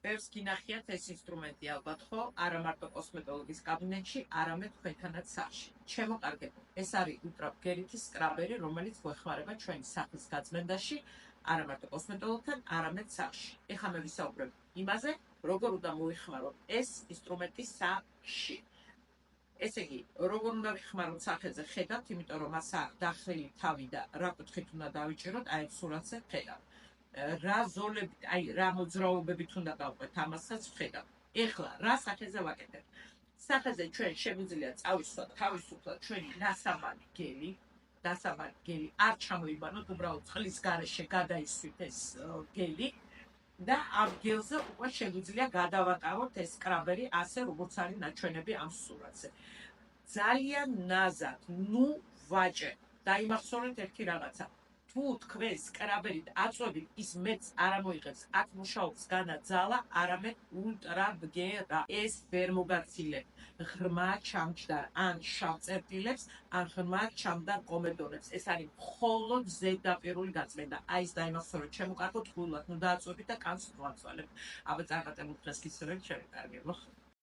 ბევრს გინახიათ ეს ინსტრუმენტი ალბათ ხო, არა მარტო კოსმეტოლოგის კაბინეტში, არამედ თქვენთანაც სახლში. ჩემოყარგებო, ეს არის ультრავგერითი სკრაბერი, რომელიც გვეხმარება ჩვენი სახის გაწმენდაში, არა მარტო კოსმეტოლოგთან, არამედ სახლში. ეხლა მე ვისაუბრებ იმაზე, როგორ უნდა მოიხმაროთ ეს ინსტრუმენტი სახლში. ესე იგი, როგორ უნდა ვიხმაროთ სახეზე ხედავთ, იმიტომ რომ მას დახრილი თავი და რა კუთხით უნდა დავიჭიროთ, აი სურათზე ხედავთ. რა ზოლებით, აი რა მოძრაობებით უნდა გავყვეთ, ამასაც ვხედავთ. ეხლა რა სახეზე ვაკეთებ? სახეზე ჩვენ შეგვიძლია წავისვათ თავისუფლად ჩვენი დასაბანი გელი, არ ჩამოიბანოთ, უბრალოდ წყლის გარეშე გადაისვით ეს გელი და ამ გელზე უკვე შეგვიძლია გადავატაროთ ეს სკრაბერი, ასე როგორც არის ნაჩვენები ამ სურათზე. ძალიან ნაზად, ვაჭე. დაიმახსოვრეთ ერთი რაღაცა. თუ თქვენ სკრაბერით აწვევით, ის მეც არ ამოიღებს, აქ მუშაობს განა ძალა, არამედ ультრავგერა. ეს ვერ მოგაცილებთ ღრმა ჩამჯდარ ან შავ წერტილებს, ან ღრმა ჩამჯდარ კომედონებს. ეს არის მხოლოდ ზედაპირული გაწმენდა. აი ეს დაიმახსოვრეთ, შემოკარგოთ გულად, ნუ დააწვევით და კანს ვაწვალებთ. აბა წარმატებულ დღეს გისურვებთ, ჩემი კარგებო.